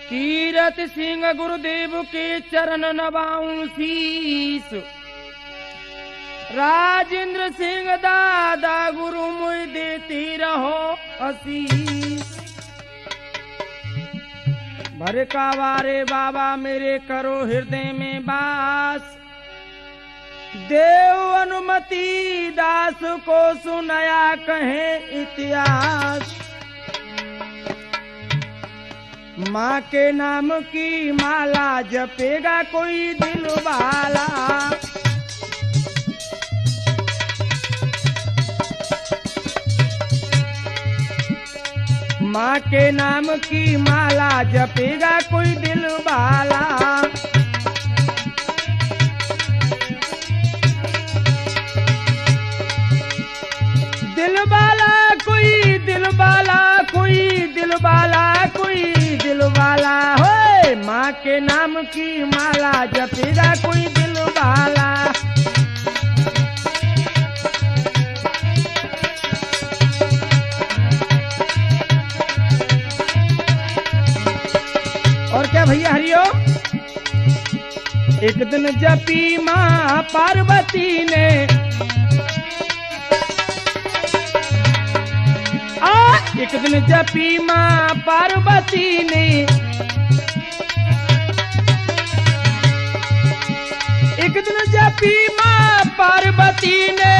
कीरत सिंह गुरुदेव के चरण नवाऊं शीस। राजेंद्र सिंह दादा गुरु मुझ देती रहो आशीष। भर का वारे बाबा मेरे करो हृदय में बास। देव अनुमति दास को सुनाया कहे इतिहास। माँ के नाम की माला जपेगा कोई दिल वाला। माँ के नाम की माला जपेगा कोई दिल वाला। दिल वाला कोई दिल वाला कोई दिल वाला कोई दिल वाला होए। माँ के नाम की माला जपेगा कोई दिल वाला। और क्या भैया हरिओ। एक दिन जपी माँ पार्वती ने एक दिन जपी माँ पार्वती ने। एक दिन जपी माँ पार्वती ने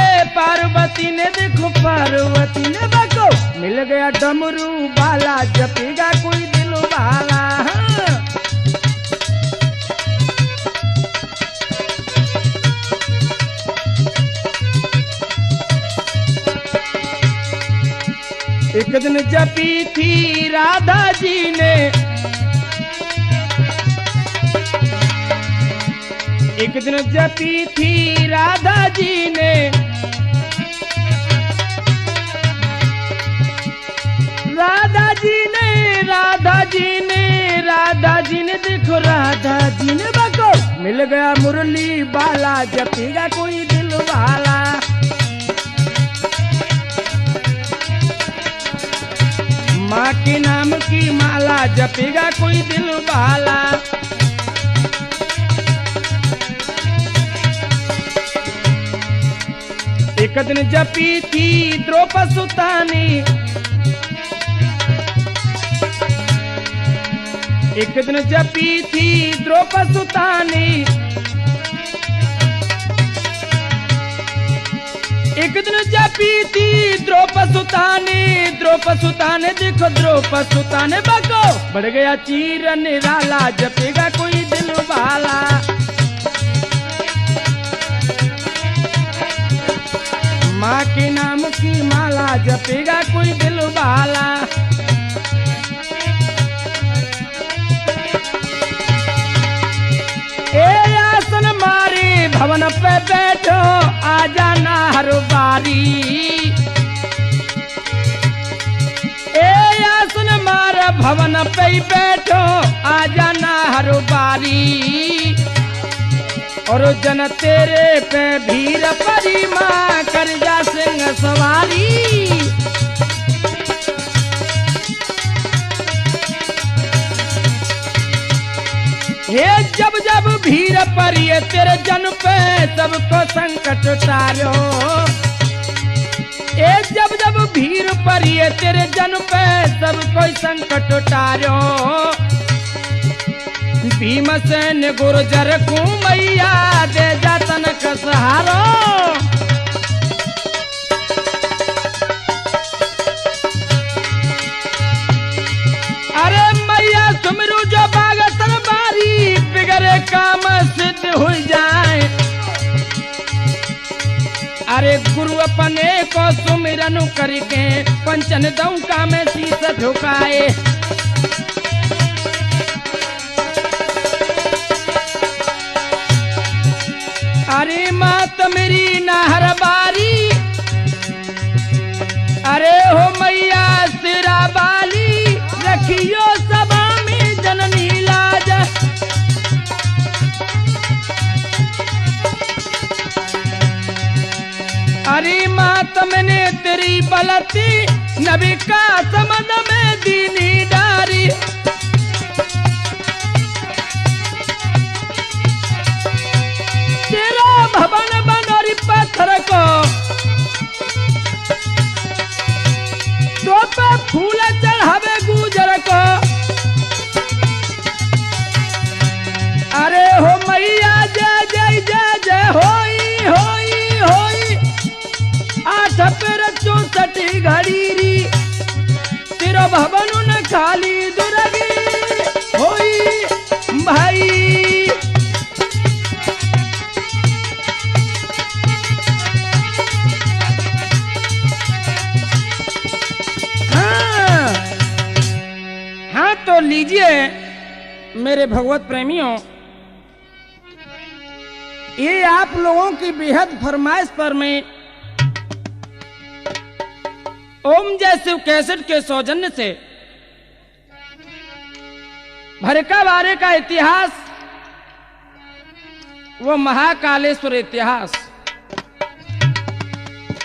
देखो पार्वती ने बको मिल गया डमरू वाला जपेगा कोई दिल वाला। एक दिन जपी थी राधा जी ने। एक दिन जपी थी राधा जी ने। राधा जी ने राधा जी ने राधा जी ने देखो राधा जी ने बको मिल गया मुरली वाला जपेगा कोई दिल वाला। माँ के नाम की माला जपेगा कोई दिल वाला। एक दिन जपी थी द्रौपदी सुतानी। एक दिन जपी थी द्रौपदी सुतानी। एक दिन जपी थी द्रौपदी सुताने देखो द्रौपदी सुताने बको बढ़ गया चीर निराला जपेगा कोई दिल वाला। माँ के नाम की माला जपेगा कोई दिल वाला। ए आसन मारे भवन पे बैठो आ जाना हर बारी। ए आसन मार भवन पे बैठो आ जाना हर बारी। और जन तेरे पे भीर परी माँ कर जा सिंह सवारी। हे जब जब भीड़ पड़ी तेरे जन पे सबको संकट उतारो। ए जब जब भीड़ पड़ी तेरे जन पे सबको संकट उतारो। भीमसेन गुर्जर को मैया दे जा तनक सहारो। अरे मैया सुमिरू जो बाग तरबारी बिगड़े काम सिद्ध हो जाए। अरे गुरु अपने को सुमिरन करके पंचन दौका में शीश झुकाए। अरे मात मेरी नाहर बारी। अरे हो मैया सिरा बाली रखियो सभा में जननी लाज। अरे मात मैंने तेरी बलती नबी का समझ में दीनी डारी। बड़ी दुर्गी होई भाई। हाँ तो लीजिए मेरे भगवत प्रेमियों, ये आप लोगों की बेहद फरमाइश पर मैं ओम जैसे कैसेट के सौजन्य से भरका बारे का इतिहास, वो महाकालेश्वर इतिहास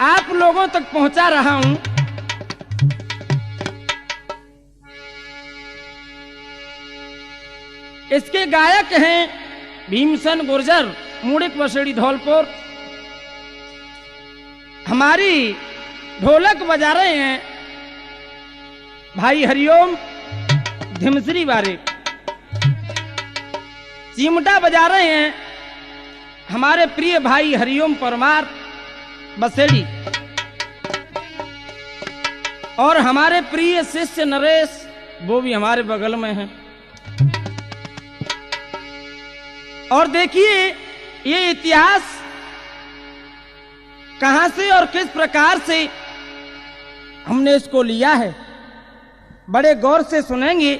आप लोगों तक पहुंचा रहा हूं। इसके गायक हैं भीमसेन गुर्जर, मुड़िक वसड़ी धौलपुर। हमारी ढोलक बजा रहे हैं भाई हरिओम धिमसरी बारे। चिमटा बजा रहे हैं हमारे प्रिय भाई हरिओम परमार बसेड़ी। और हमारे प्रिय शिष्य नरेश, वो भी हमारे बगल में हैं। और देखिए ये इतिहास कहां से और किस प्रकार से हमने इसको लिया है, बड़े गौर से सुनेंगे।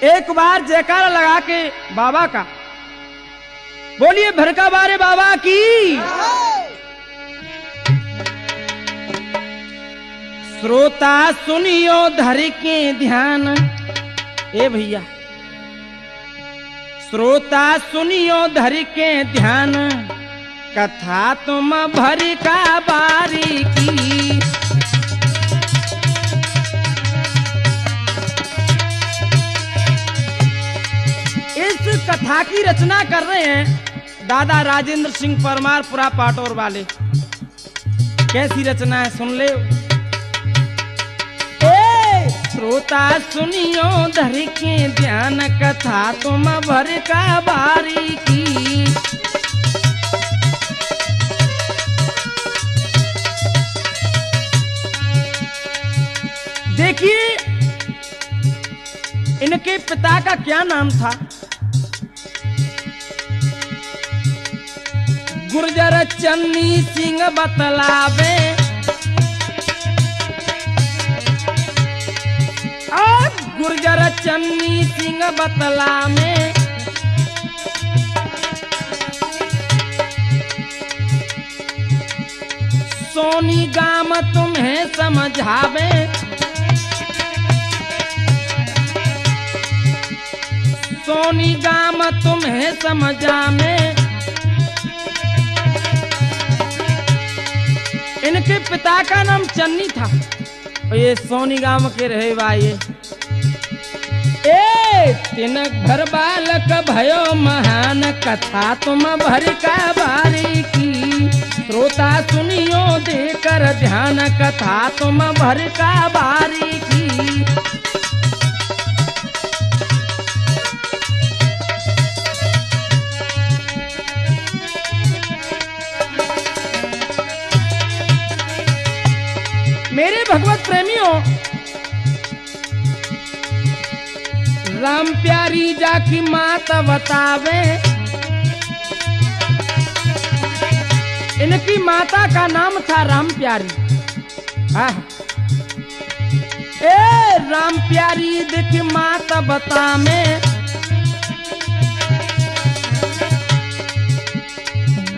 एक बार जयकारा लगा के बाबा का बोलिए, भरका बारे बाबा की। श्रोता सुनियो धर के ध्यान, ए भैया श्रोता सुनियो धर के ध्यान, कथा तुम भरका बारी की। इस कथा की रचना कर रहे हैं दादा राजेंद्र सिंह परमार पुरा पाटोर वाले। कैसी रचना है सुन ले। श्रोता सुनियो धर के ध्यान, कथा तुम भरका बारी की। देखिए इनके पिता का क्या नाम था। गुर्जर चन्नी सिंह बतलावे, गुर्जर चन्नी सिंह बतला में सोनी गाम तुम्हें समझावे, सोनी गाम तुम्हें समझा में। इनके पिता का नाम चन्नी था और ये सोनी गाम के रहे भाई। तीन घर बालक भयो महान, कथा तुम भरका बारी की। श्रोता सुनियो देकर ध्यान, कथा तुम भरका बारी की। मेरे भगवत प्रेमियों, राम प्यारी जाकी माता बतावे। इनकी माता का नाम था राम प्यारी। राम प्यारी देखी माता बता में,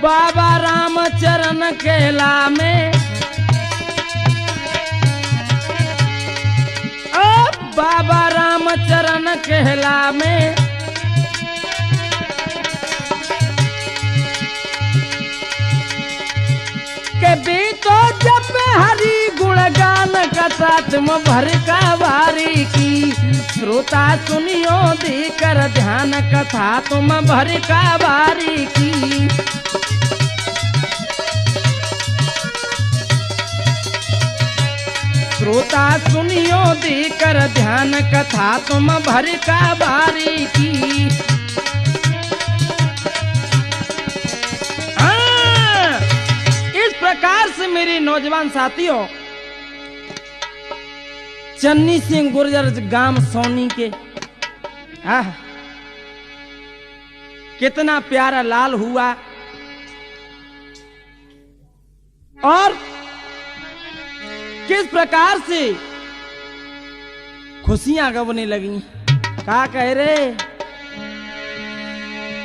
बाबा राम चरण केला में। बाबा राम चरण कहला में के भी तो जब हरि गुणगान, कथा तुम भरका बारी की। श्रोता सुनियो देकर ध्यान, कथा तुम भरका बारी की। श्रोता सुनियो देकर ध्यान, कथा तुम भरका बारी की। इस प्रकार से मेरे नौजवान साथियों, चन्नी सिंह गुर्जर गांव सोनी के। आह, कितना प्यारा लाल हुआ और किस प्रकार से खुशियां गवने लगी। क्या कह रे?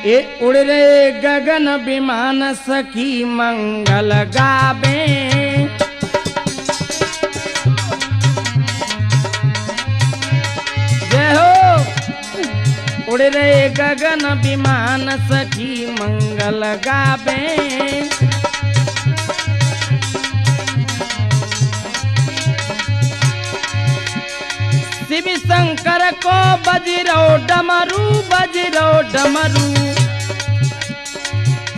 ए उड़ रे गगन विमान सखी मंगल गावे, जय हो। उड़ रे गगन विमान सखी मंगल गावे, शिव शंकर को बजरो डमरू, बजरो डमरू,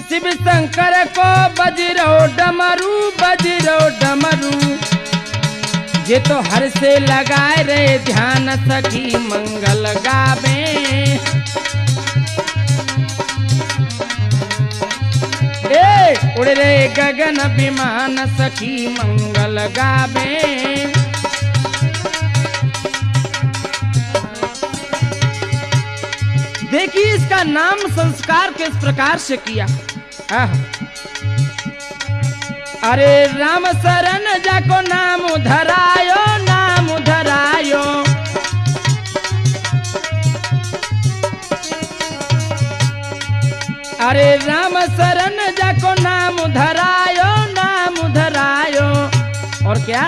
शिव शंकर को बजरो डमरू, बजरो डमरू, ये तो हर से लगाए रे ध्यान सखी मंगल गावे। ए उड़ रे गगन विमान सखी मंगल गावे। देखिए इसका नाम संस्कार किस प्रकार से किया। अरे राम शरण जाको नाम धरायो, नाम धरायो, अरे राम शरण जाको नाम धरायो, नाम धरायो। और क्या?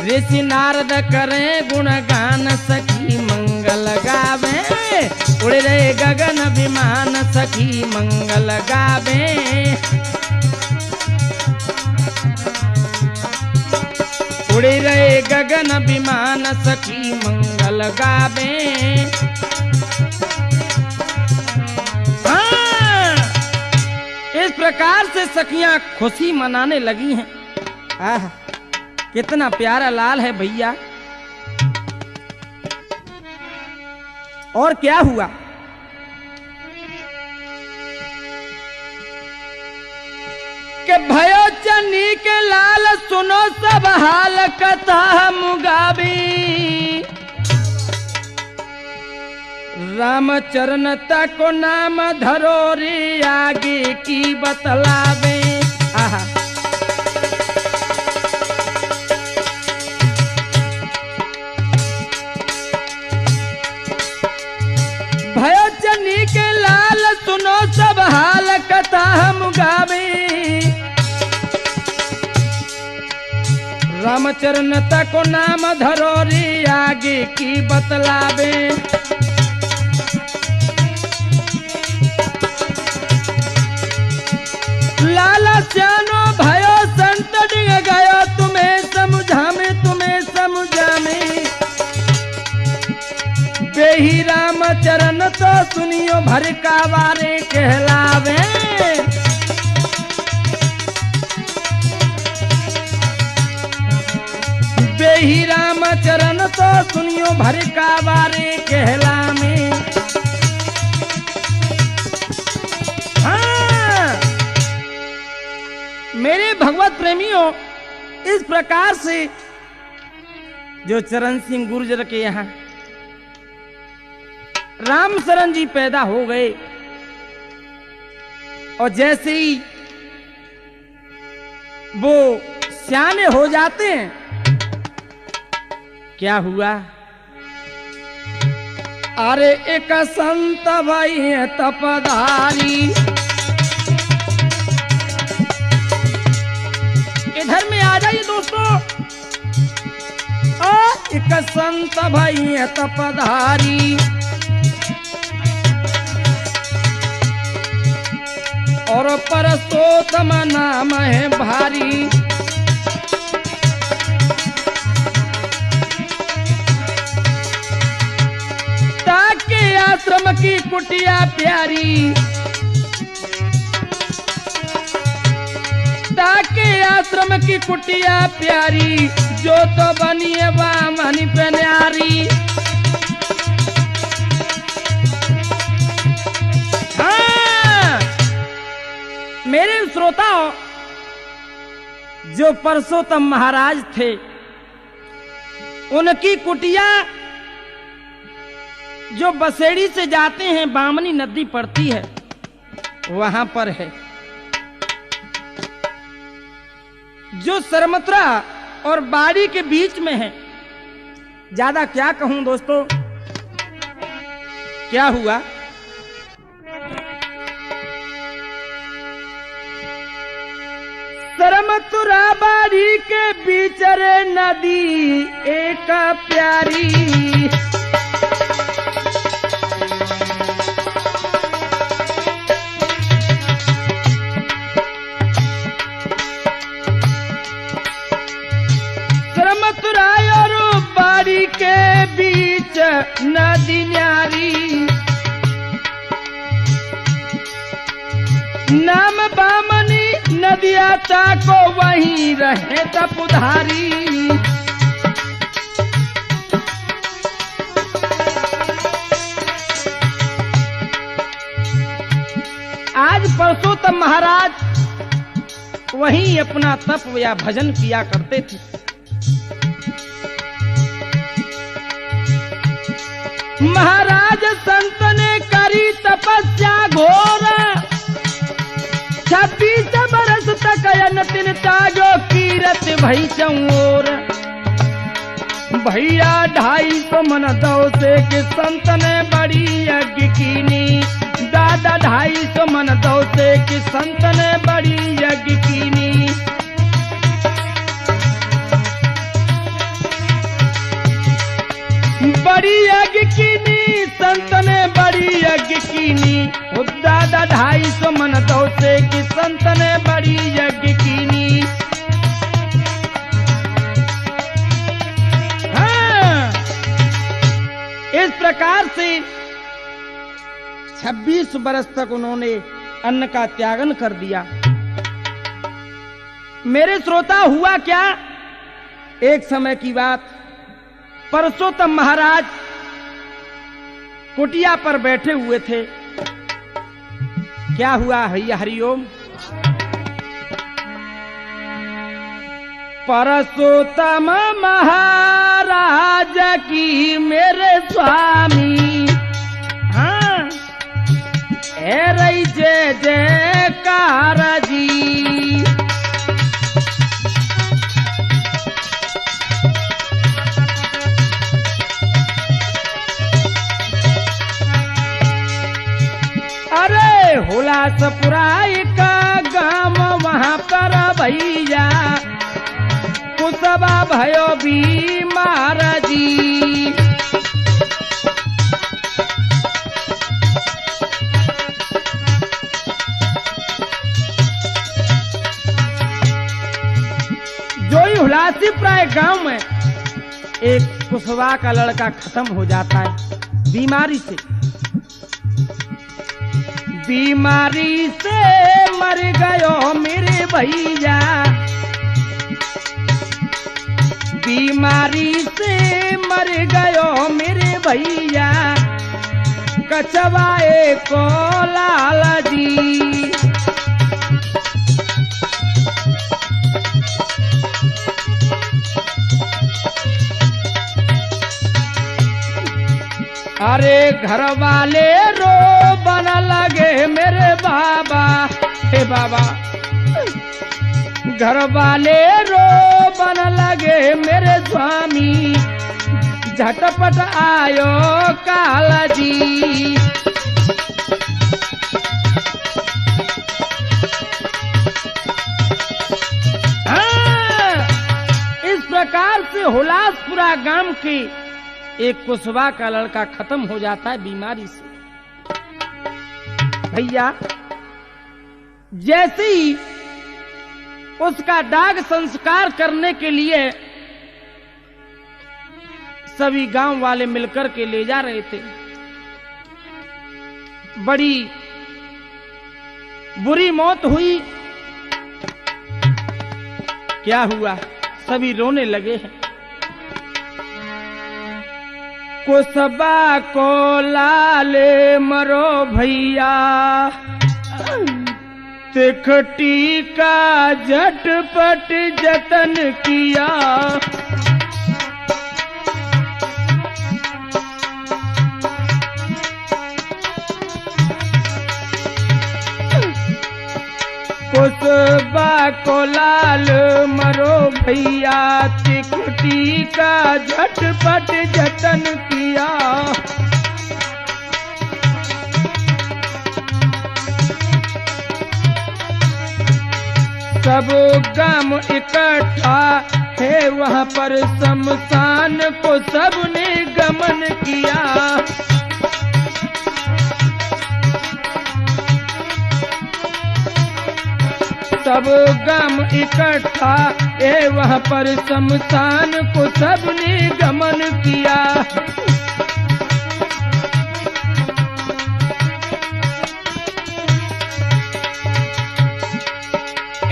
ऋषि नारद करें गुणगान सखी मंगल गावे, उड़ रे गगन विमान सखी मंगल गावे। उड़ रे गगन विमान सखी मंगल गावे। हाँ, इस प्रकार से सखियां खुशी मनाने लगी हैं। आह, कितना प्यारा लाल है भैया। और क्या हुआ? के भयो चन्नी के लाल सुनो सब हाल कथा मुगावी, रामचरण को नाम धरो रे आगे की बतलावे। आहा, भयो चन्नी के लाल सुनो सब हाल कथा हम गावे, रामचरण को नाम धरो रे आगे की बतलावे। लाला जानो भयो संत डिग गयो, तुम्हें समझा में, तुम्हें समझा में, बेही रामचरण तो सुनियो भर का वारे कहलावे। बेही रामचरण तो सुनियो भर का वारे कहलावे। हाँ, मेरे भगवत प्रेमियों, इस प्रकार से जो चरण सिंह गुर्जर के यहाँ राम शरण जी पैदा हो गए और जैसे ही वो सियाने हो जाते हैं, क्या हुआ? अरे एक संत भाई है तपधारी, इधर में आ जाइए दोस्तों। एक संत भाई है तपधारी, और परसोत्तम नाम है भारी, ताके आश्रम की कुटिया प्यारी, ताके आश्रम की कुटिया प्यारी, जो तो बनिए बामनी पे न्यारी। हाँ, मेरे श्रोताओं, जो परसोत्तम महाराज थे उनकी कुटिया जो बसेड़ी से जाते हैं, बामनी नदी पड़ती है, वहां पर है। जो सरमथुरा और बाड़ी के बीच में है। ज्यादा क्या कहूं दोस्तों, क्या हुआ, सरमथुरा बाड़ी के बीच रे नदी एक प्यारी, सरमथुरा और बाड़ी के बीच नदी न्यारी, नाम बामनी नदिया को वहीं रहे तपुधारी। आज परसोत्तम महाराज वहीं अपना तप या भजन किया करते थे। महाराज संत ने करी तपस्या घोर, 26 बरस तक अनतिन तागो कीरत भई चौर। भैया 250 मन दौ से कि संत ने बड़ी यज्ञ कीनी, दादा 250 मन दौ से कि संत ने बड़ी यज्ञ कीनी। बड़ी यज्ञ कीनी, संत ने बड़ी यज्ञ कीनी, दादा 250 मन दौ से कि संत ने बड़ी यज्ञ कीनी। हाँ, इस प्रकार से 26 बरस तक उन्होंने अन्न का त्यागन कर दिया। मेरे श्रोता, हुआ क्या, एक समय की बात, परसोत्तम महाराज कुटिया पर बैठे हुए थे। क्या हुआ भैया, हरिओम। परसोत्तम महाराज की मेरे स्वामी, हाँ, है रही जय जयकार जी। अरे हुलासपुराई का गांव वहां पर भैया कुसबा भयो बीमार जी। जो ही हुलासीपुराई गांव में एक कुसबा का लड़का खत्म हो जाता है बीमारी से। बीमारी से मर गयो मेरे भैया, बीमारी से मर गयो मेरे भैया, कछवाए को लाल जी। अरे घर वाले रो बना लगे मेरे बाबा, हे बाबा, घर वाले रो बना लगे मेरे स्वामी, झटपट आयो काला जी। हाँ, इस प्रकार से हुलासपुरा गांव की एक कुसबा का लड़का खत्म हो जाता है बीमारी से। भैया जैसे ही उसका दाग संस्कार करने के लिए सभी गांव वाले मिलकर के ले जा रहे थे, बड़ी बुरी मौत हुई। क्या हुआ, सभी रोने लगे हैं। कुसबा को लाले मरो भैया, तिखटी का झटपट जतन किया। भैया टिकटी का झटपट जतन किया। सब गांव इकट्ठा है वहाँ पर शमशान को सबने गमन किया। सब गांव इकट्ठा है वहाँ पर शमशान को सबने गमन किया।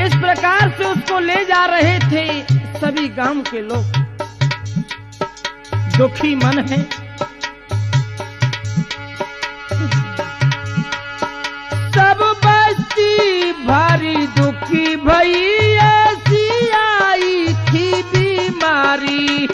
इस प्रकार से उसको ले जा रहे थे सभी गांव के लोग। दुखी मन है। सब बस्ती भारी दुखी भई, ऐसी आई थी बीमारी।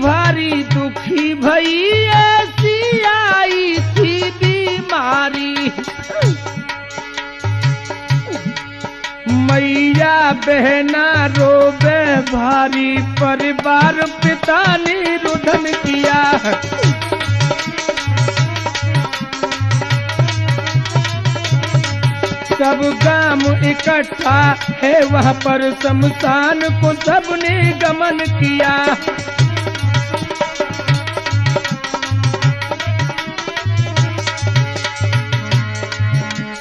भारी दुखी भई, ऐसी आई थी बीमारी। मैया बहना रोवे भारी, परिवार पिता ने रुदन किया। सब गांव इकट्ठा है वहाँ पर शमशान को सबने गमन किया।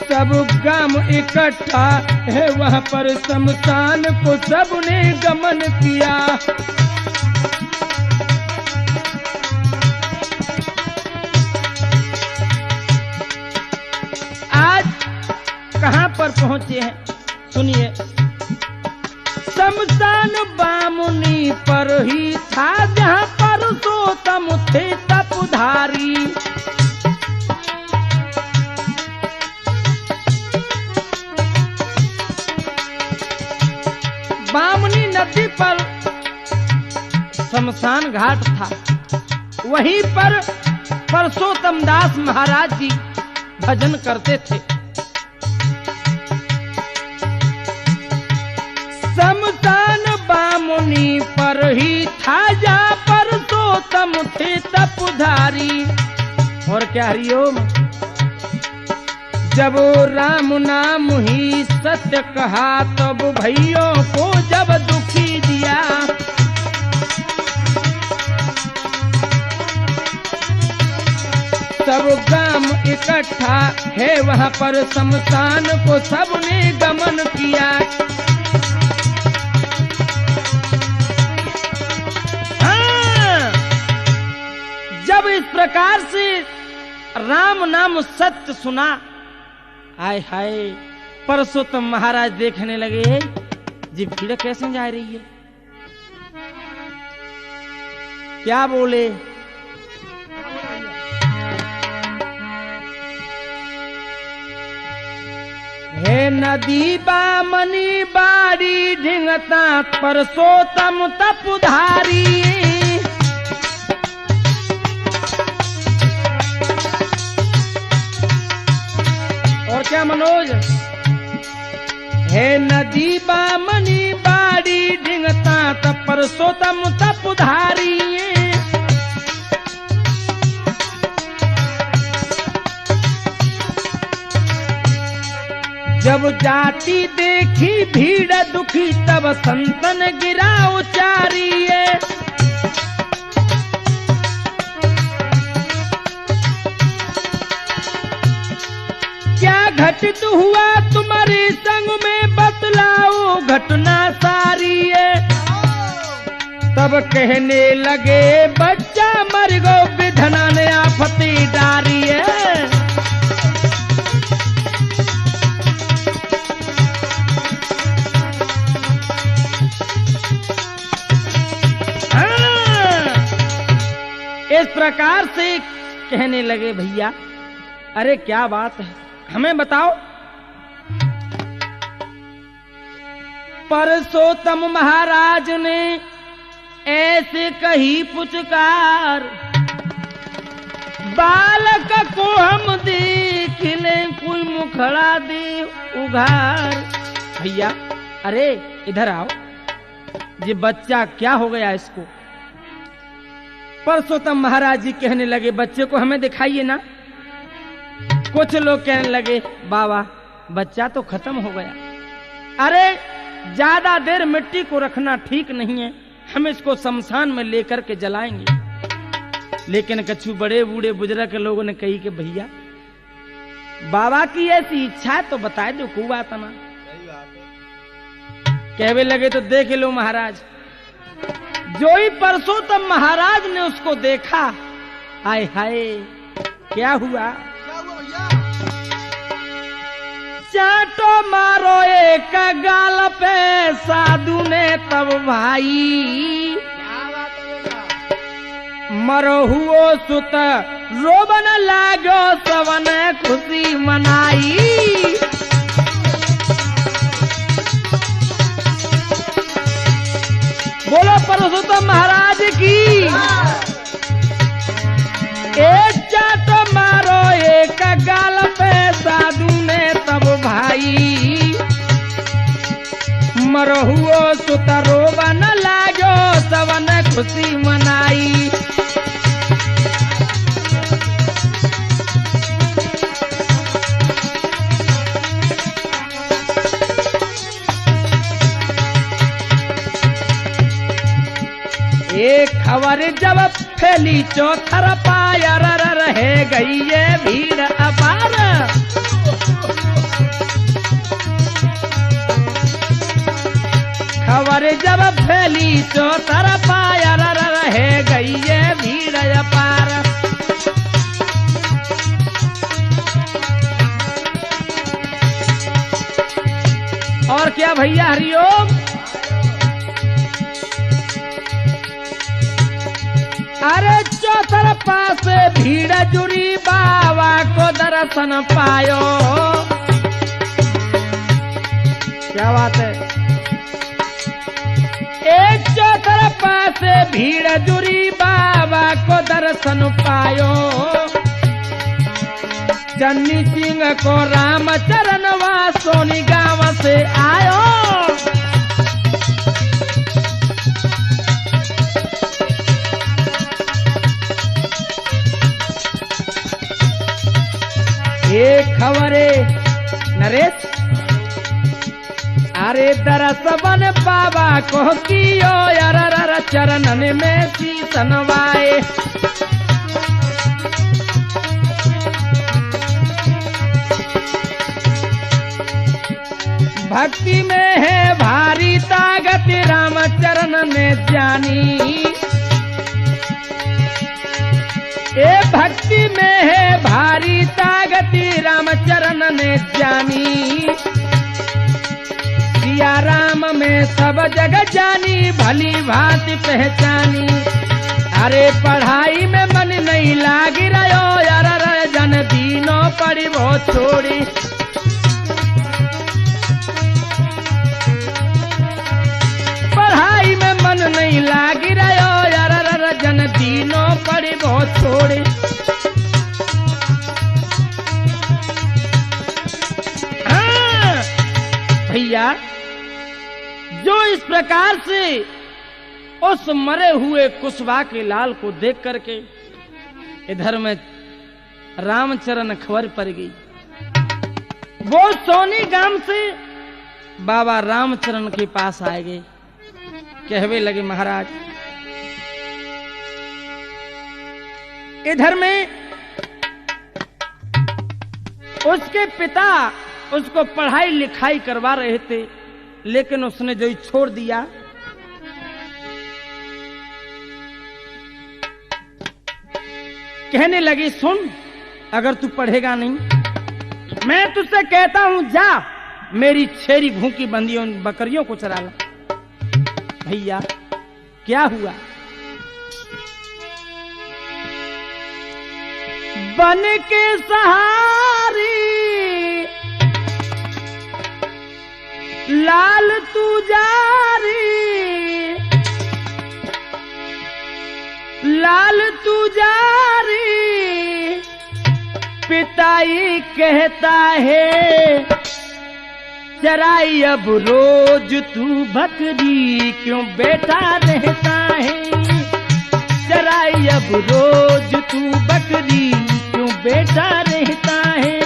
सब गांव इकट्ठा है वहाँ पर शमशान को सबने गमन किया। आज कहाँ पर पहुंचे हैं सुनिए। शमशान बामुनी पर ही था जहाँ पर सोतम थे तपधारी। बामनी नदी पर शमशान घाट था। वहीं पर परसोत्तम दास महाराज जी भजन करते थे। शमशान बामुनी पर ही था जहाँ परसोत्तम थे तपधारी। और क्या हरिओम। जब राम नाम ही सत्य कहा तब भैयों को जब दुखी दिया। सब गांव इकट्ठा है वहाँ पर शमशान को सबने गमन किया। हाँ, जब इस प्रकार से राम नाम सत्य सुना, हाय हाय, परसोत्तम महाराज देखने लगे जी भीड़ कैसे जा रही है। क्या बोले, हे नदी बामनी बाड़ी ढिंगता परसोत्तम तपधारी। और क्या मनोज, हे नदी बामनी बाड़ी ढिंगता तब परसोत्तम तपधारी। जब जाती देखी भीड़ दुखी तब संतन गिरा उचारी। क्या घटित हुआ तुम्हारे संग में बतलाओ घटना सारी है। तब कहने लगे बच्चा मर गो विधना ने आफती डारी है। इस प्रकार से कहने लगे भैया अरे क्या बात है हमें बताओ। परसोत्तम महाराज ने ऐसे कही पुचकार, बालक को हम देख ले कोई मुखड़ा दे उघार। भैया अरे इधर आओ, ये बच्चा क्या हो गया इसको? परसोत्तम महाराज जी कहने लगे बच्चे को हमें दिखाइए ना। कुछ लोग कहने लगे बाबा बच्चा तो खत्म हो गया। अरे ज्यादा देर मिट्टी को रखना ठीक नहीं है, हम इसको शमशान में लेकर के जलाएंगे। लेकिन कछु बड़े बूढ़े बुजुर्ग के लोगों ने कही कि भैया बाबा की ऐसी इच्छा है तो बताए दो खूब आता ना। कहवे लगे तो देख लो महाराज। जो ही परसोत्तम महाराज ने उसको देखा, हाय हाय क्या हुआ? चाटो मारो एक गाल पे साधु ने तब भाई, मरो हुओ सुत रोबन लागो सवन खुशी मनाई। बोलो परसोत्तम महाराज की। एक चाटो मारो एक गाल पे साधु ने तब भाई, मरो हुओ सुत रोबन लागो सवन खुशी मनाई। एक खबर जब फैली चौथर पायर रह गई ये भीड़ अपार। खबर जब फैली चौथर पायर रह गई ये भीड़ अपार। और क्या भैया हरिओम? अरे चौथर पास भीड़ जुड़ी बाबा को दर्शन पायो। क्या बात है? एक चौथर पास भीड़ जुड़ी बाबा को दर्शन पायो। चन्नी सिंह को रामचरण सोनी गांव से आयो। एक खबरे नरेश, अरे दरस बन बाबा को कियो यार चरणन में शीश नवाए। भक्ति में है भारी ताकत रामचरण ने जानी। ए भक्ति में है भारी ताकत रामचरण ने जानी। सिया राम में सब जगह जानी भली भांति पहचानी। अरे पढ़ाई में मन नहीं लागी रहो यार जन दीनों पड़ी वो छोड़ी। पढ़ाई में मन नहीं लागी रहो यार जन दीनों पड़ी वो छोड़ी। हाँ भैया, जो इस प्रकार से उस मरे हुए कुशवा के लाल को देख करके इधर में रामचरण खबर पड़ गई। वो सोनी गांव से बाबा रामचरण के पास आए गए। कहवे लगे महाराज इधर में उसके पिता उसको पढ़ाई लिखाई करवा रहे थे, लेकिन उसने जो छोड़ दिया। कहने लगी सुन, अगर तू पढ़ेगा नहीं मैं तुझसे कहता हूं जा मेरी छेरी भूखी बंदियों बकरियों को चरा ला। भैया क्या हुआ? बन के सहारी लाल तू जारी, लाल तू जारी पिताई कहता है चराई अब रोज तू बकरी क्यों बैठा रहता है, चराई अब रोज तू बकरी क्यों बैठा रहता है।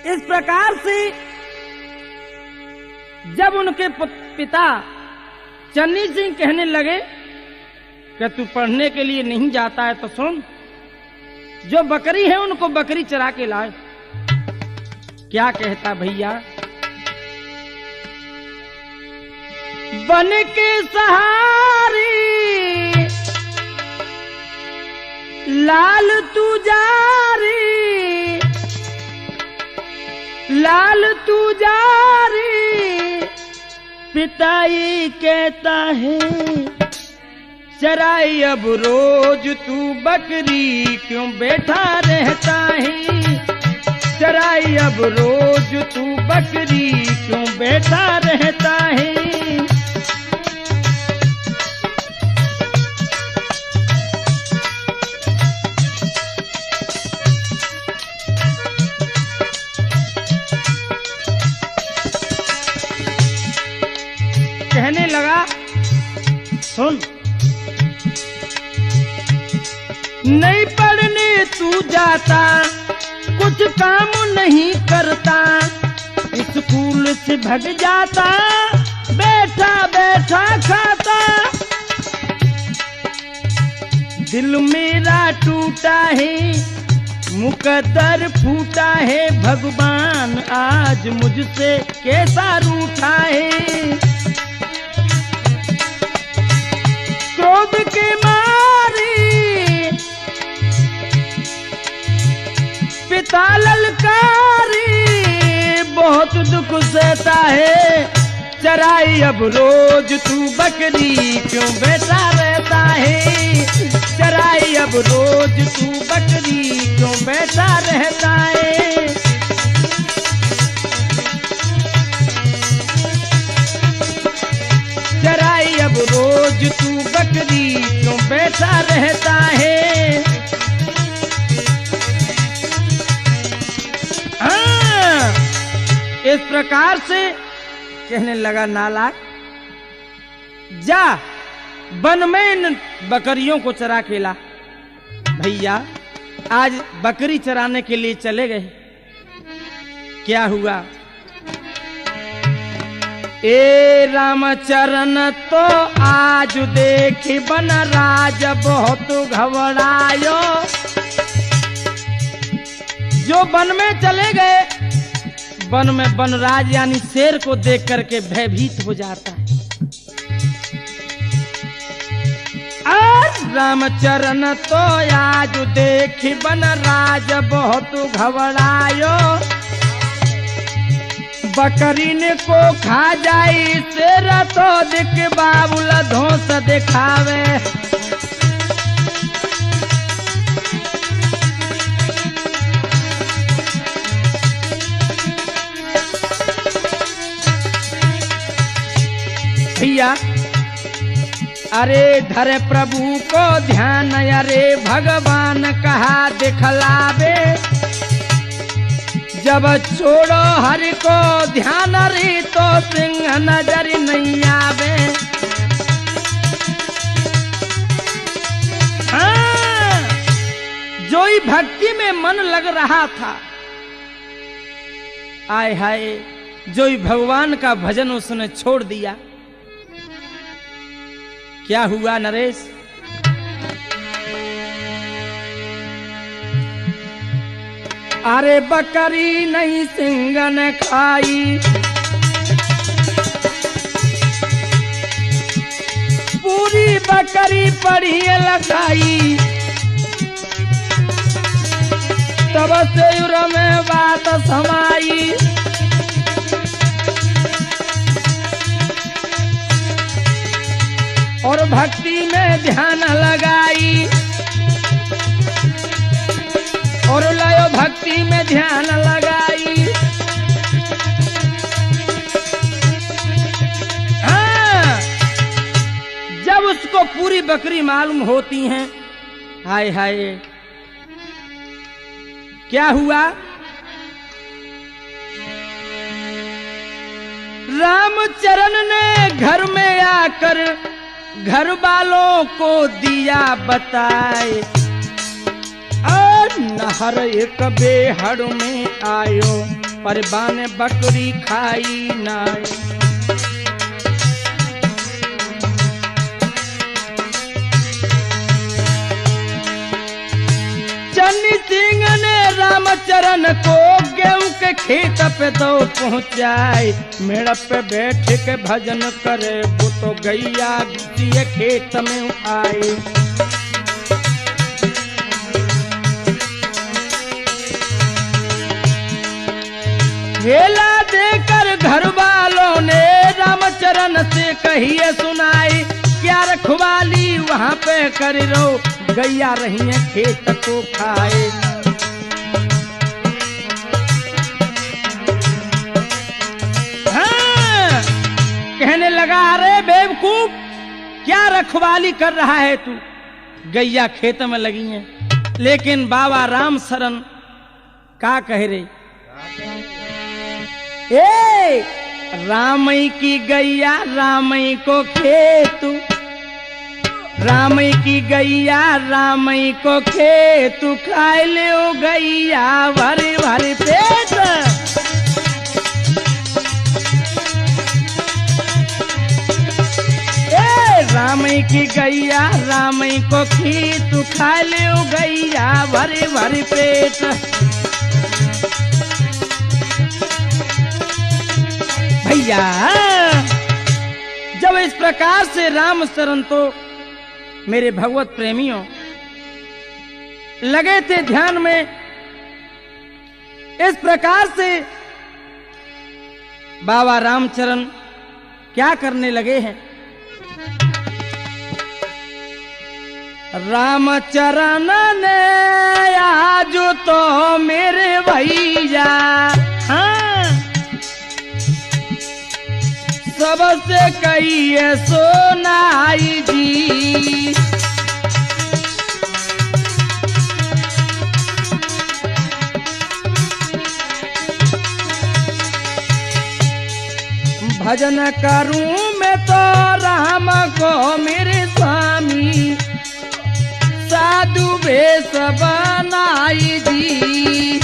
इस प्रकार से जब उनके पिता चन्नी सिंह कहने लगे कि तू पढ़ने के लिए नहीं जाता है तो सुन, जो बकरी है उनको बकरी चरा के लाए। क्या कहता भैया, बन के सहारी लाल तू जारी, लाल तू जारी, पिताई कहता है चराई अब रोज तू बकरी क्यों बैठा रहता है, चराई अब रोज तू बकरी क्यों बैठा रहता है। कहने लगा सुन, नहीं पढ़ने तू जाता, कुछ काम नहीं करता, स्कूल से भग जाता, बैठा बैठा खाता, दिल मेरा टूटा है, मुकद्दर फूटा है, भगवान आज मुझसे कैसा रूठा है। क्रोध के मारे पिता ललकारी, बहुत दुख सहता है, चराई अब रोज तू बकरी क्यों बैठा रहता है, चराई अब रोज तू बकरी क्यों बैठा रहता है। चराई अब रोज तू बकरी क्यों बैठा रहता है। हाँ, इस प्रकार से कहने लगा नालायक, जा वन में इन बकरियों को चरा के ला। भैया आज बकरी चराने के लिए चले गए, क्या हुआ, ए रामचरण तो आज देखी बन राज बहुत घबरायो। जो वन में चले गए, वन में वनराज यानी शेर को देख करके भयभीत हो जाता है। आज रामचरण तो आज देखी बन राज बहुत घबरायो, बकरी ने को खा जाई शेर तो दिख बाबुल धोस दिखावे। भैया अरे धरे प्रभु को ध्यान, अरे भगवान कहा दिखलावे, जब छोड़ो हरि को ध्यान रे तो सिंह नजर नहीं आवे। हाँ, जो ही भक्ति में मन लग रहा था, आय हाय, जो ही भगवान का भजन उसने छोड़ दिया। क्या हुआ नरेश, अरे बकरी नहीं सिंगन खाई, पूरी बकरी पड़ी लगाई, तब से युर में बात समाई। और भक्ति में ध्यान लगाई, और लयो भक्ति में ध्यान लगाई। हाँ, जब वो पूरी बकरी मालूम होती हैं। हाय हाय, क्या हुआ? रामचरण ने घर में आकर घर वालों को दिया बताए, और नहर एक बेहड़ में आयो, परबान बकरी खाई नाय। चन्नी सिंह ने रामचरण को गेहूं के खेत पे तो पहुंचाए, मेड़ पे बैठ के भजन करे, वो तो गैया घुसिए खेत में आए। हेला देकर घर वालों ने रामचरण से कहिए सुनाई, क्या रखवाली वहां पे कर रो, गैया रही है खेत को खाए। हाँ, कहने लगा, अरे बेवकूफ, क्या रखवाली कर रहा है तू, गैया खेत में लगी है। लेकिन बाबा राम शरण का कह रहे, ए रामई की गैया रामई को खेतू, रामई की गैया रामई को खेतू, खाए ले ओ गैया भरी भरी पेट। ए रामई की गैया रामई को खेतू, खाए ले ओ गैया भरी भरी पेट। भैया जब इस प्रकार से राम शरण तो मेरे भगवत प्रेमियों लगे थे ध्यान में, इस प्रकार से बाबा रामचरण क्या करने लगे हैं। रामचरण ने आज तो मेरे भैया, हाँ, सबसे कहिए सोनाई जी, भजन करूं मैं तो राम को मेरे स्वामी, साधु भेष बनाई जी।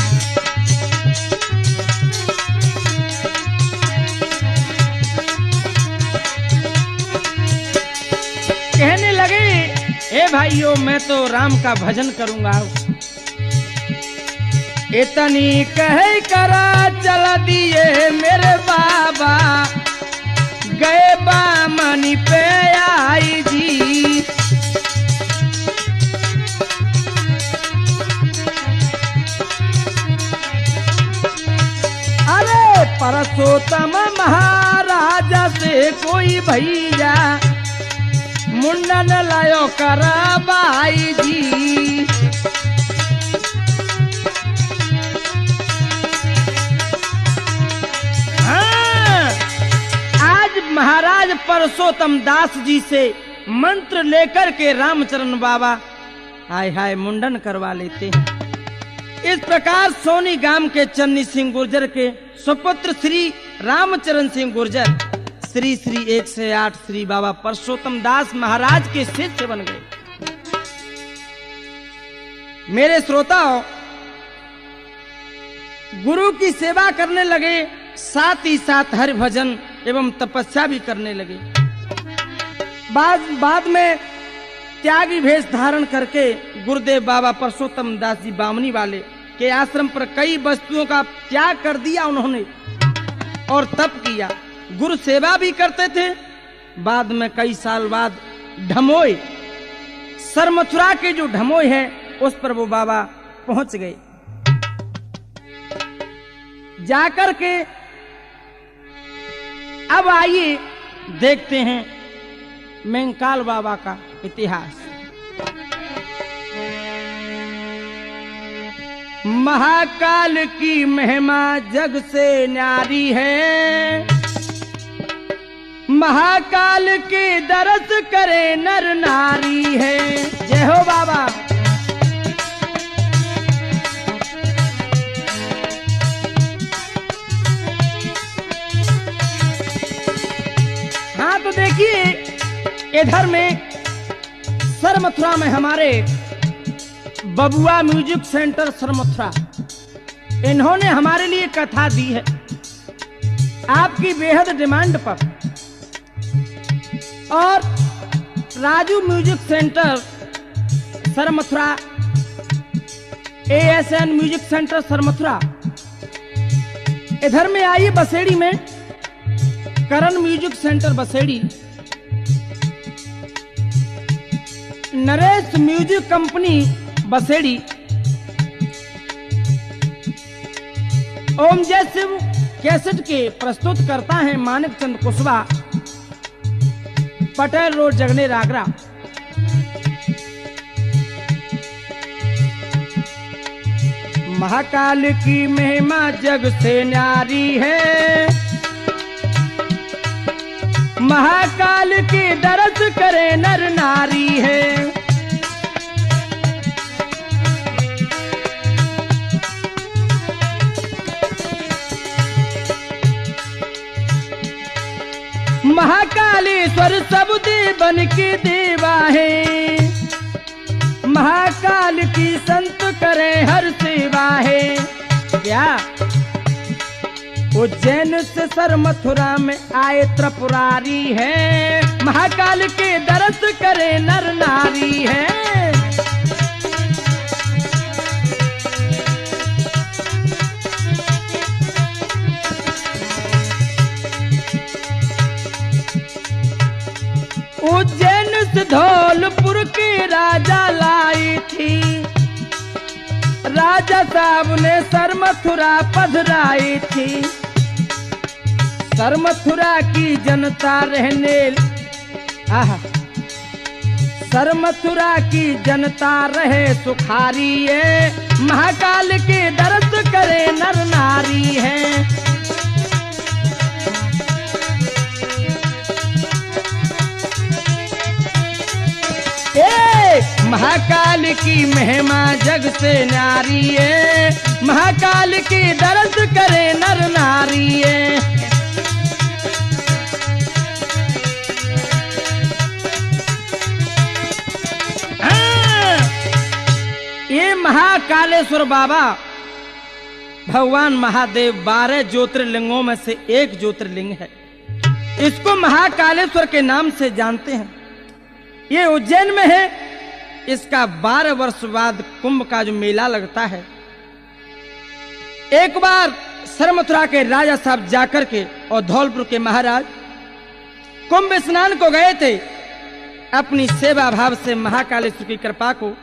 कहने लगे, ए भाइयों, मैं तो राम का भजन करूंगा। इतनी कह करा चल दिए मेरे बाबा, गए बामनी पे आई जी। अरे परसोत्तम महाराजा से कोई भैया, मुंडन लायो कराबाई जी। हाँ, आज महाराज परसोत्तम दास जी से मंत्र लेकर के रामचरण बाबा हाय हाय मुंडन करवा लेते हैं। इस प्रकार सोनी गांव के चन्नी सिंह गुर्जर के सुपुत्र श्री रामचरण सिंह गुर्जर श्री श्री 108 श्री बाबा परसोत्तम दास महाराज के शिष्य बन गए। मेरे श्रोताओं, गुरु की सेवा करने लगे, साथ ही साथ हरि भजन एवं तपस्या भी करने लगे। बाद में त्यागी भेष धारण करके गुरुदेव बाबा परसोत्तम दास जी बामनी वाले के आश्रम पर कई वस्तुओं का त्याग कर दिया उन्होंने और तप किया। गुरु सेवा भी करते थे। बाद में कई साल बाद ढमोई, सरमथुरा के जो ढमोई है उस पर वो बाबा पहुंच गए। जाकर के अब आइए देखते हैं मेंकाल बाबा का इतिहास। महाकाल की महिमा जग से न्यारी है, महाकाल के दरस करे नर नारी है। जय हो बाबा। हाँ तो देखिए इधर में सरमथुरा में हमारे बबुआ म्यूजिक सेंटर सरमथुरा, इन्होंने हमारे लिए कथा दी है आपकी बेहद डिमांड पर। और Raju music centre Sarmathura, ASN music centre Sarmathura, इधर में आइए बसेड़ी में Karan music centre Basedi, Naresh music company Basedi, Om Jai Shiv cassette के प्रस्तुत करता है मानिक चंद कुशवाहा, पटेल रोड जगनेर आगरा। महाकाल की महिमा जग से न्यारी है, महाकाल की दरस करे नर नारी है। महाकालेश्वर सब देवन के देवा है, महाकाल की संत करे हर सेवा है। क्या उज्जैन से सरमथुरा में आए त्रिपुरारी है, महाकाल के दरस करे नर नारी है। उज्जैन से धौलपुर के राजा लाई थी, राजा साहब ने सरमथुरा पधराई थी। सरमथुरा की जनता रहने सरमथुरा की जनता रहे सुखारी है, महाकाल के दरस करे नर नारी है। महाकाल की महिमा जग से नारी है, महाकाल की दरस करे नर नारी है। ये महाकालेश्वर बाबा भगवान महादेव 12 ज्योतिर्लिंगों में से एक ज्योतिर्लिंग है, इसको महाकालेश्वर के नाम से जानते हैं। ये उज्जैन में है, इसका 12 वर्ष बाद कुंभ का जो मेला लगता है। एक बार सरमथुरा के राजा साहब जाकर के और धौलपुर के महाराज कुंभ स्नान को गए थे, अपनी सेवा भाव से महाकालेश्वर की कृपा को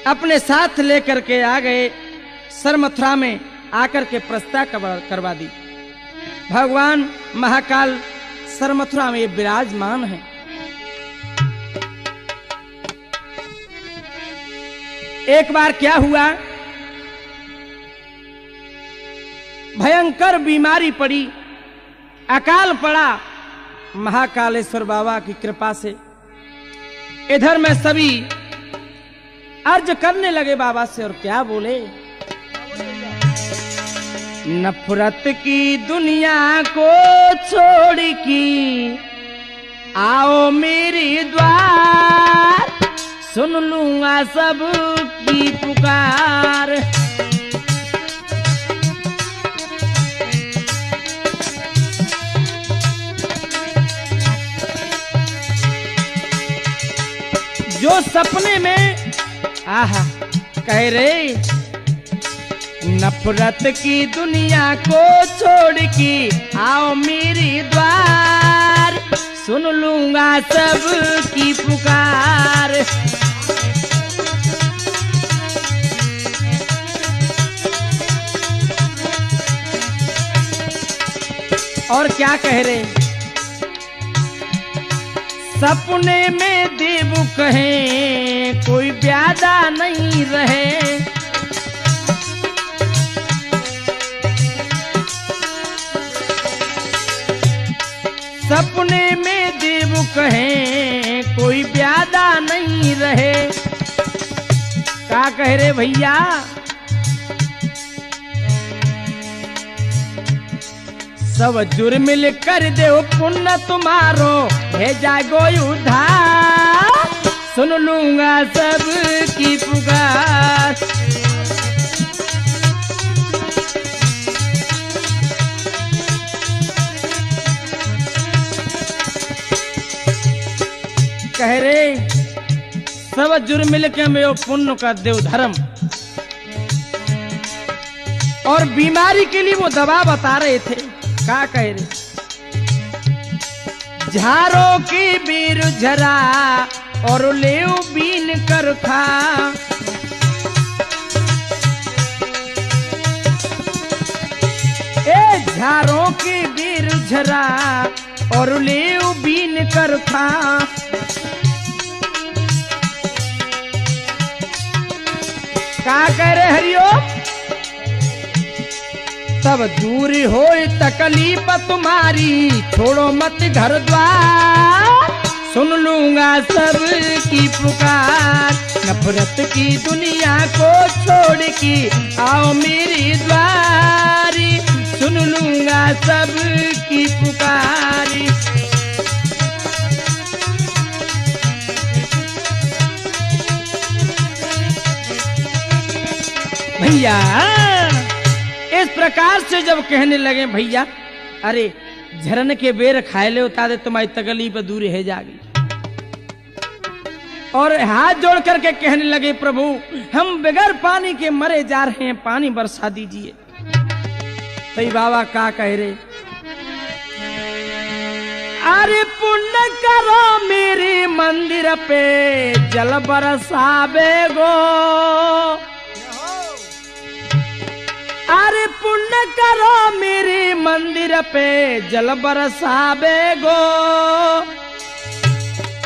अपने साथ लेकर के आ गए। सरमथुरा में आकर के प्रतिष्ठा करवा दी। भगवान महाकाल सरमथुरा में विराजमान है। एक बार क्या हुआ, भयंकर बीमारी पड़ी, अकाल पड़ा। महाकालेश्वर बाबा की कृपा से इधर में सभी अर्ज करने लगे बाबा से, और क्या बोले, नफरत की दुनिया को छोड़ की आओ मेरे द्वार, सुन लूंगा सब की पुकार। जो सपने में कह रहे, नफरत की दुनिया को छोड़ के आओ मेरे द्वार, सुन लूंगा सब की पुकार। और क्या कह रहे, सपने में देव कहे कोई प्यादा नहीं रहे, सपने नहीं रहे। का कह रे भैया, सब जुर्म मिल कर दे पुण्य तुम्हारो है जागो उधार, सुन लूंगा सब की पुकार। कह रे सब जुर्म मिल के मैं पुण्य का देव धर्म, और बीमारी के लिए वो दवा बता रहे थे। का कह रहे, झारों की बीर झरा और लेव बीन कर खा, ए झारों की बीर झरा और लेव बीन कर खा। का कह रहे हरिओम, तब दूर हो तकलीफ तुम्हारी, छोड़ो मत घर द्वार, सुन लूंगा सब की पुकार। नफरत की दुनिया को छोड़ के आओ मेरी द्वारी, सुन लूंगा सब की पुकारी। भैया इस प्रकार से जब कहने लगे भैया, अरे झरन के बेर खाए ले उता दे तुम्हारी तकलीफ दूर है जागी, और हाथ जोड़ करके कहने लगे प्रभु हम बगैर पानी के मरे जा रहे हैं, पानी बरसा दीजिए। तो बाबा का कह रहे, अरे पुण्य करो मेरे मंदिर पे जल बरसावे गो, अरे पुण्य करो मेरे मंदिर पे जल बरसावे गो,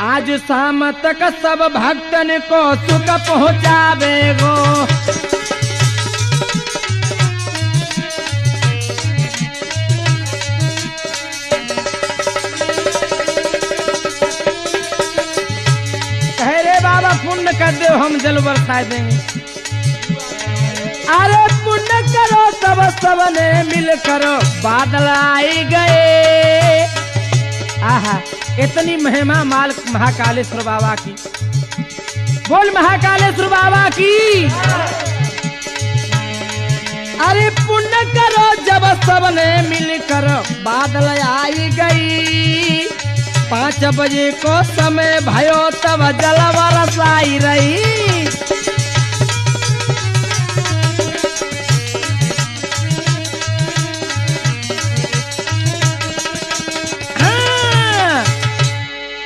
आज शाम तक सब भक्तन को सुख पहुंचावे गो। कह रे बाबा पुण्य कर दो हम जल बरसा देंगे। अरे पुण्य करो तब सबने मिल करो बादल आए गए। आहा इतनी महिमा माल महाकालेश्वर बाबा की, बोल महाकालेश्वर बाबा की। अरे पुण्य करो जब सबने मिल कर बादल आई गई, 5 बजे को समय भयो तब जल बरसाई रही।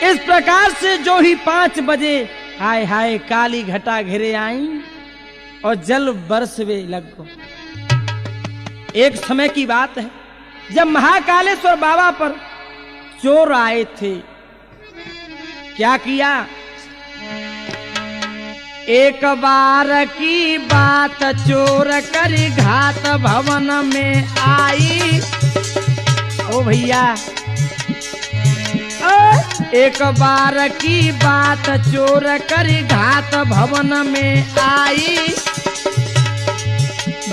इस प्रकार से जो ही 5 बजे हाय हाय काली घटा घिरे आई और जल बरसवे लगो। एक समय की बात है जब महाकालेश्वर बाबा पर चोर आए थे। क्या किया? एक बार की बात चोर कर घाट भवन में आई। ओ भैया एक बार की बात चोर कर घाट भवन में आई।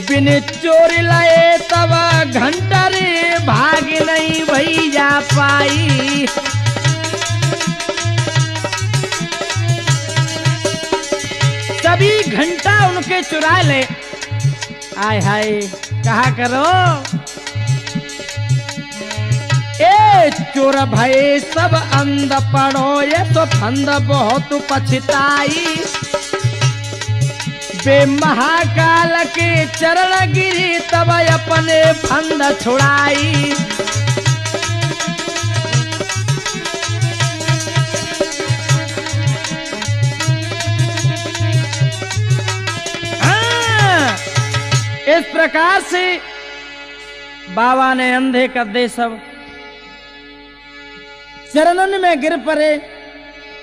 बिन चोर लाए तब घंटा रे भाग नहीं भैया पाई। सभी घंटा उनके चुरा ले। आय हाय कहा करो ए चोर भय सब अंध पड़ो, ये तो फंद बहुत पछताई। बे महाकाल के चरण गिरी तब अपने फंद छुड़ाई। इस प्रकार से बाबा ने अंधे कर दे सब चरणन में गिर पड़े।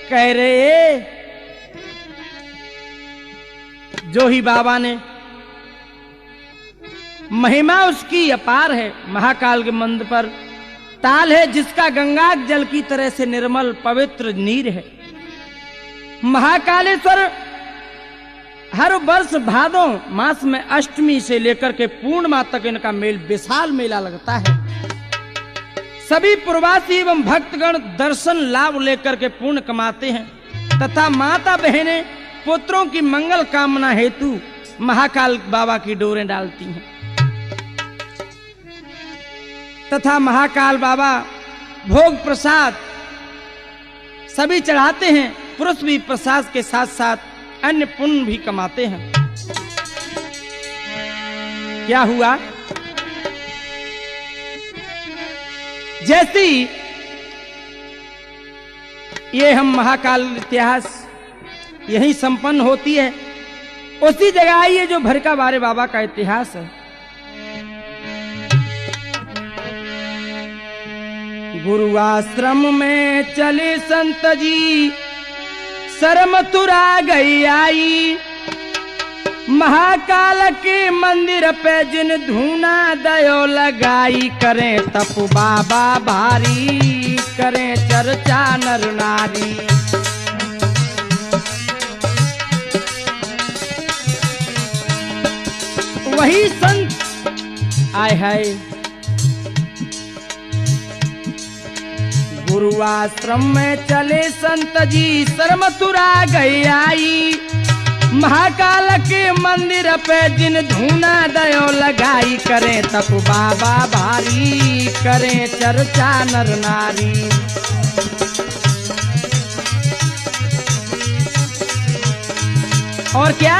कह रहे जो ही बाबा ने महिमा उसकी अपार है। महाकाल के मंदिर पर ताल है जिसका गंगा जल की तरह से निर्मल पवित्र नीर है। महाकालेश्वर हर वर्ष भादों मास में अष्टमी से लेकर के पूर्णिमा तक इनका विशाल मेला लगता है। सभी प्रवासी एवं भक्तगण दर्शन लाभ लेकर के पुण्य कमाते हैं तथा माता बहनें पुत्रों की मंगल कामना हेतु महाकाल बाबा की डोरें डालती हैं तथा महाकाल बाबा भोग प्रसाद सभी चढ़ाते हैं। पुरुष भी प्रसाद के साथ साथ अन्य पुण्य भी कमाते हैं। क्या हुआ, जैसी ये हम महाकाल इतिहास यही संपन्न होती है, उसी जगह आइए जो भरका बारे बाबा का इतिहास है। गुरु आश्रम में चले संत जी, शर्म तुरा गई आई, महाकाल के मंदिर पे जिन धूना दयो लगाई, करें तप बाबा भारी, करें चर्चा नर नारी। वही संत आए है गुरु आश्रम में चले संत जी, शर्म तुरा गई आई, महाकाल के मंदिर पे जिन धूना दयो लगाई, करें तप बाबा भारी, करें चर्चा नर नारी। और क्या,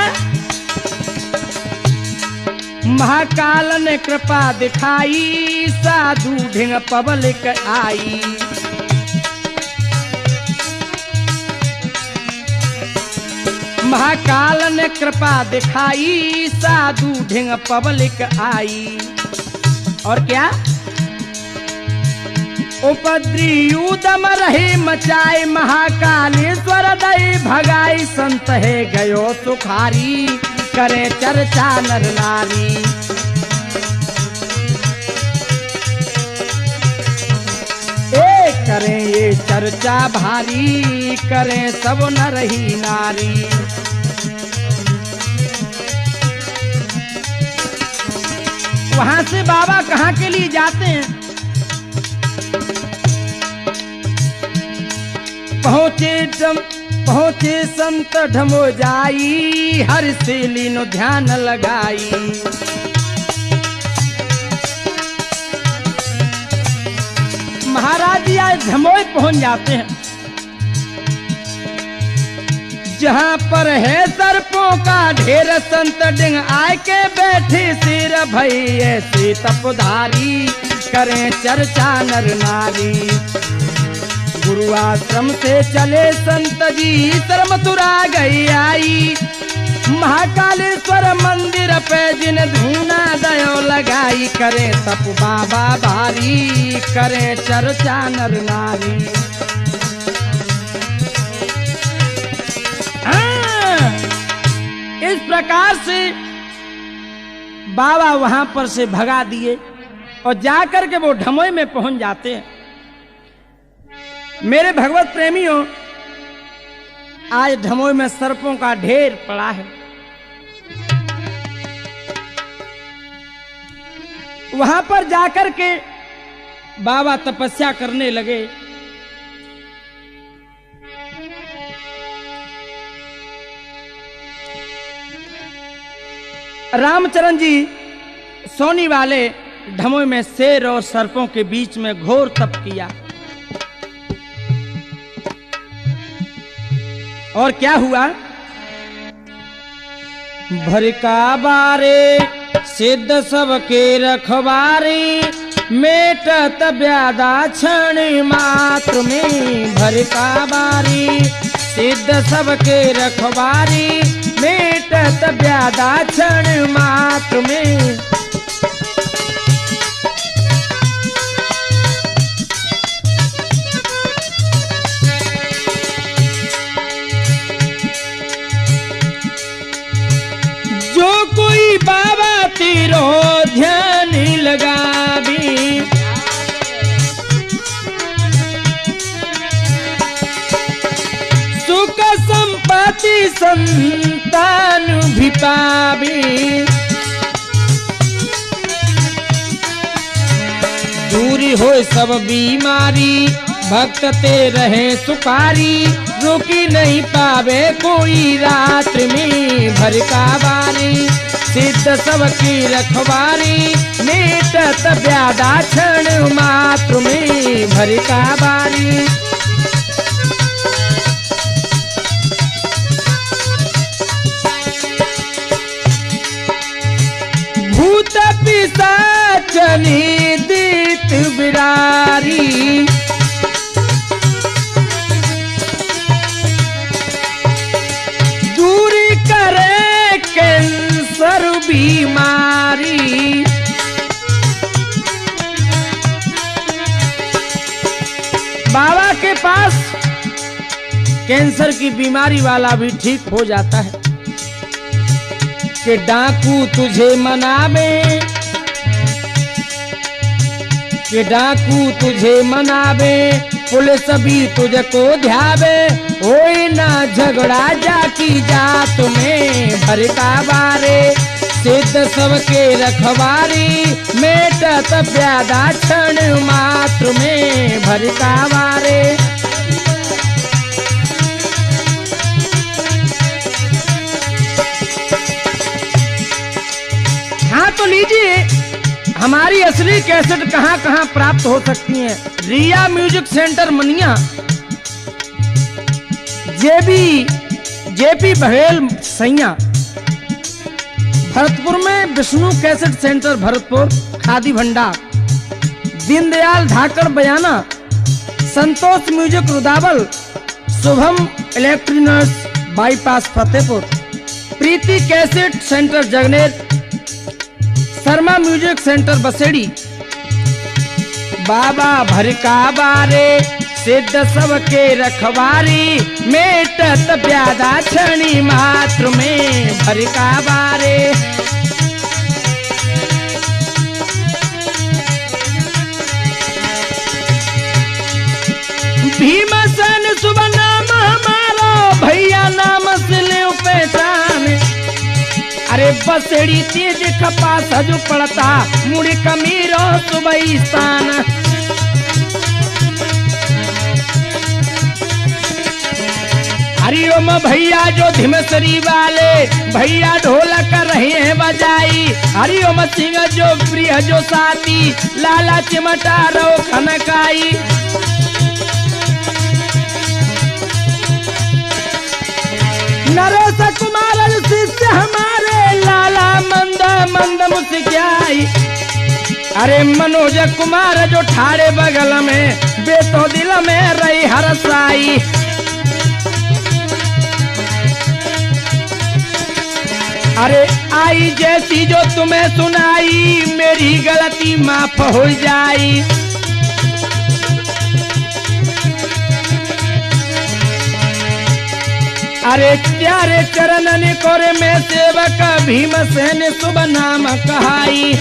महाकाल ने कृपा दिखाई, साधु ढिंग पब्लिक आई, महाकाल ने कृपा दिखाई, साधु ढिंग पब्लिक आई। और क्या, उपद्री उदम रहे मचाए, महाकालेश्वर दई भगाई, संत है गयो सुखारी, करें चर्चा नर नारी। करें ये चर्चा भारी, करें सब नर ही नारी। वहां से बाबा कहाँ के लिए जाते हैं, पहुंचे संत ढमो जाई, हर से लीनो ध्यान लगाई। महाराज जी आज धमोई पहुंच जाते हैं, जहां पर है सर्पों का ढेर, संत डिंग आए के बैठे सिर भई, ऐसी तपधारी, करें चर्चा नर नारी। गुरु आश्रम से चले संत जी, शर्म तुरा गई आई, महाकालेश्वर मंदिर पे जिन धूना दयो लगाई, करें तप बाबा भारी, करें चर्चा नर नारी। इस प्रकार से बाबा वहां पर से भगा दिए और जाकर के वो ढमोई में पहुंच जाते हैं। मेरे भगवत प्रेमियों, आज ढमोई में सर्पों का ढेर पड़ा है। वहां पर जाकर के बाबा तपस्या करने लगे। रामचरण जी सोनी वाले ढमोई में शेर और सर्पों के बीच में घोर तप किया। और क्या हुआ, भरका बारे सिद्ध सबके रखवारी, मेटत व्याधा क्षण मात्र में। भरका बारी सिद्ध सबके रखवारी, मेटत व्याधा क्षण मात्र में। जो कोई बाबा तेरो ध्यान लगावी, सुख संपत्ति की संतान भी पावे। दूरी हो सब बीमारी भक्त ते रहे सुखारी। रुकी नहीं पावे कोई रात्रि में भर का बारी। सिद्ध सबकी रखवारी मेटत व्याधा क्षण मात्र में भर का बारी। भूत पिशाच निदित विरारी। दूरी करे कैंसर बीमारी। बाबा के पास कैंसर की बीमारी वाला भी ठीक हो जाता है। कि डाकू तुझे मनावे, कि डाकू तुझे मनावे, पुलिस भी तुझको ध्यावे। होई ना झगड़ा जाकी जात में भर का बारे। सिद्ध सबके रखवारी मेटत व्याधा क्षण मात्र में भर का बारे। हाँ तो लीजिए, हमारी असली कैसेट कहाँ कहाँ प्राप्त हो सकती हैं। Riya music centre Maniya, JP Baghel Saiya, Bharatpur में Vishnu cassette centre Bharatpur, Khadi Bhandar, Deendayal Dhakad Bayana, Santosh music Rudawal, Shubham electronics bypass Fatehpur, Preeti cassette centre Jagner, Sharma music centre Basedi. बाबा भर का बारे सिद्ध सबके रखवारी मेटत व्याधा क्षणी मात्र में भर का बारे। भीमसेन शुभ नाम हमारा भैया नाम से ले पहचान। अरे बसेड़ी तेज खपास हजू पड़ता मुड़ी कमीरो सुबह स्थान। हरिओम भैया जो धिमसरी वाले भैया ढोलक रहे हैं बजाई। हरिओम सिंह जो प्रिय जो साथी लाला चिमटा रो खनकाई। नरेश कुमार शिष्य हमारे लाला मंद मंद मुस्कियाई। अरे मनोज कुमार जो ठाड़े बगल में बेतो दिल में रही हरसाई। अरे आई जैसी जो तुम्हें सुनाई मेरी गलती माफ हो जाई। अरे प्यारे चरणन कोरे में सेवक भीमसेन शुभ नाम कहाई।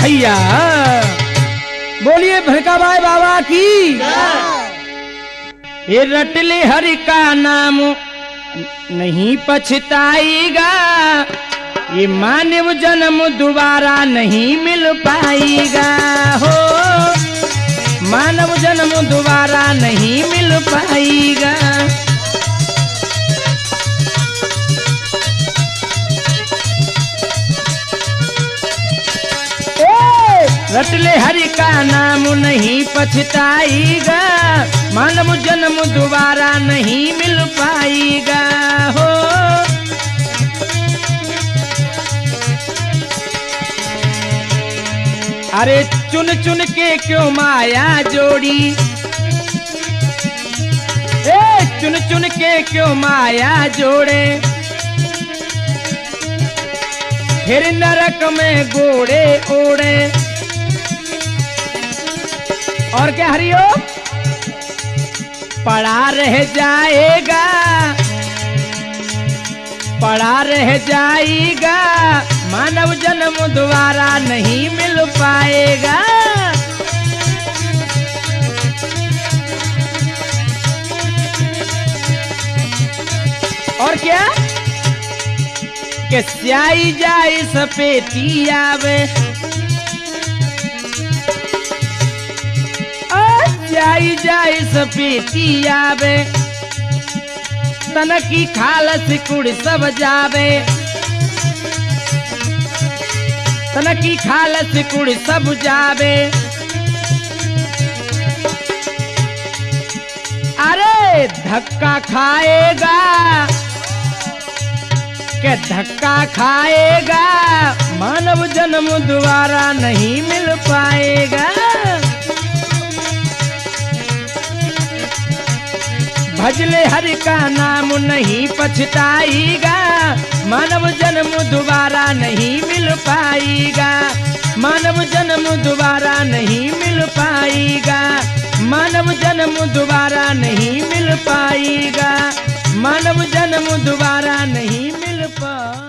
भैया बोलिए भड़काबाई बाबा की। ये रटले हरि का नाम नहीं पछताएगा। ये मानव जन्म दोबारा नहीं मिल पाएगा। हो मानव जन्म दोबारा नहीं मिल पाएगा। रटले हरि का नाम नहीं पछताएगा। मानव जन्म दोबारा नहीं मिल पाएगा। हो अरे चुन चुन के क्यों माया जोड़ी। चुन चुन के क्यों माया जोड़े। फिर नरक में घोड़े ओढ़े। और क्या हरिओ पड़ा रह जाएगा। पड़ा रह जाएगा। मानव जन्म दोबारा नहीं मिल पाएगा। क्या कि स्याई जाए सपेती आवे, स्याई जाए सपेती आवे, तन की खाल सिकुड़ सब जावे, तन की खाल सिकुड़ सब जावे। अरे धक्का खाएगा के धक्का खाएगा, मानव जन्म दोबारा नहीं मिल पाएगा। भजले हरि का नाम नहीं पछताएगा, मानव जन्म दोबारा नहीं मिल पाएगा, मानव जन्म दोबारा नहीं मिल पाएगा, मानव जन्म दोबारा नहीं मिल पाएगा, मानव जन्म दोबारा नहीं मिल पाएगा।